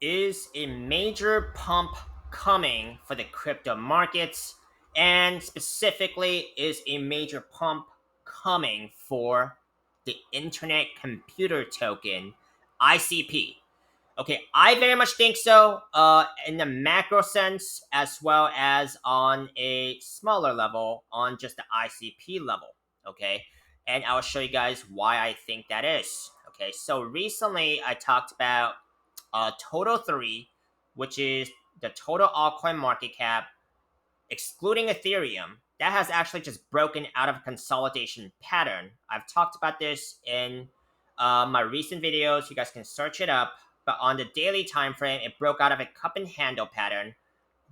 Is a major pump coming for the crypto markets? And specifically, is a major pump coming for the Internet Computer Token, ICP? Okay, I very much think so, in the macro sense, as well as on a smaller level, on just the ICP level. Okay, and I'll show you guys why I think that is. Okay, so recently I talked about Total 3, which is the total altcoin market cap, excluding Ethereum, that has actually just broken out of a consolidation pattern. I've talked about this in my recent videos. You guys can search it up. But on the daily time frame, it broke out of a cup and handle pattern.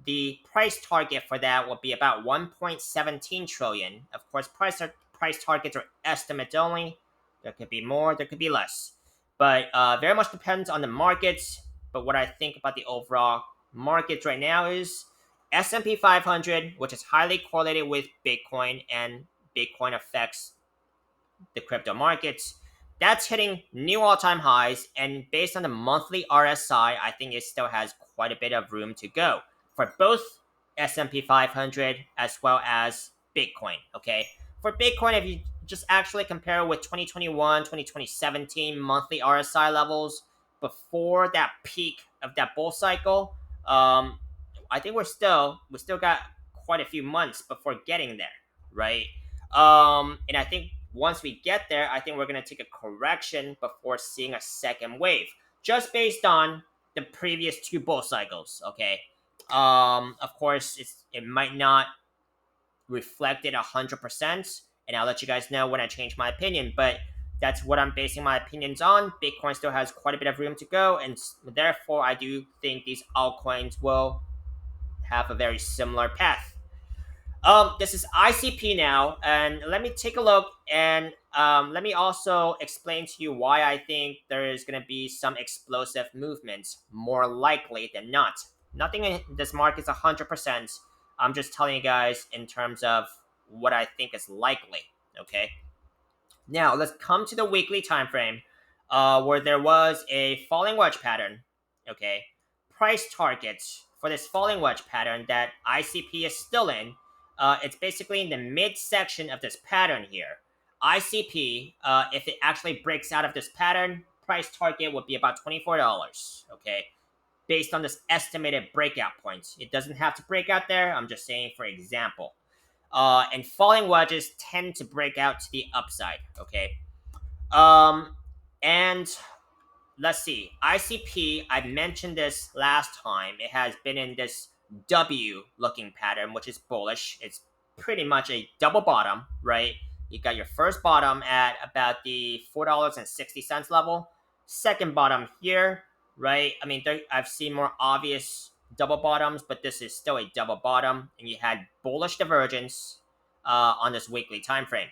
The price target for that would be about 1.17 trillion. Of course, price targets are estimates only. There could be more, there could be less. But very much depends on the markets. But what I think about the overall markets right now is S&P 500, which is highly correlated with Bitcoin, and Bitcoin affects the crypto markets. That's hitting new all-time highs, and based on the monthly RSI, I think it still has quite a bit of room to go for both S&P 500 as well as Bitcoin. Okay, for Bitcoin, if you just actually compare with 2021, 2017 monthly RSI levels before that peak of that bull cycle, I think we still got quite a few months before getting there, right? And I think once we get there, I think we're gonna take a correction before seeing a second wave, just based on the previous two bull cycles. Okay. Of course, it might not reflect it 100%, and I'll let you guys know when I change my opinion. But that's what I'm basing my opinions on. Bitcoin still has quite a bit of room to go, and therefore, I do think these altcoins will have a very similar path. This is ICP now, and let me take a look, and let me also explain to you why I think there is going to be some explosive movements, more likely than not. Nothing in this market is 100%. I'm just telling you guys in terms of what I think is likely. Okay. Now let's come to the weekly time frame, where there was a falling wedge pattern. Okay, price targets for this falling wedge pattern that ICP is still in. It's basically in the midsection of this pattern here. ICP, if it actually breaks out of this pattern, price target would be about $24. Okay, based on this estimated breakout points. It doesn't have to break out there. I'm just saying for example. And falling wedges tend to break out to the upside. Okay. And let's see. ICP, I mentioned this last time. It has been in this W looking pattern, which is bullish. It's pretty much a double bottom, right? You got your first bottom at about the $4.60 level. Second bottom here, right? I mean, I've seen more obvious double bottoms, but this is still a double bottom, and you had bullish divergence on this weekly time frame.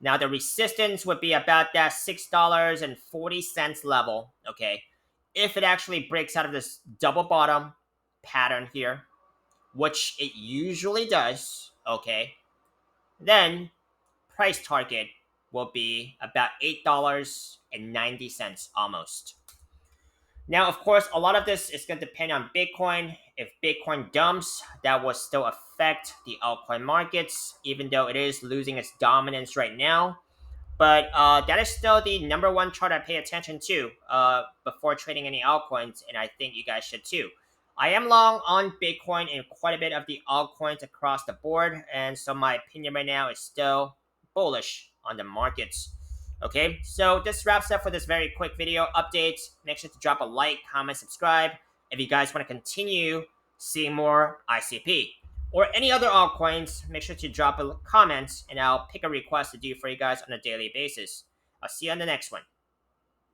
Now the resistance would be about that $6.40 level. Okay, if it actually breaks out of this double bottom pattern here, which it usually does. Okay, then price target will be about $8.90 almost. Now, of course, a lot of this is going to depend on Bitcoin. If Bitcoin dumps, that will still affect the altcoin markets, even though it is losing its dominance right now. But that is still the number one chart I pay attention to before trading any altcoins, and I think you guys should too. I am long on Bitcoin and quite a bit of the altcoins across the board, and so my opinion right now is still bullish on the markets. Okay, so this wraps up for this very quick video update. Make sure to drop a like, comment, subscribe if you guys want to continue seeing more ICP or any other altcoins. Make sure to drop a comment and I'll pick a request to do for you guys on a daily basis. I'll see you on the next one.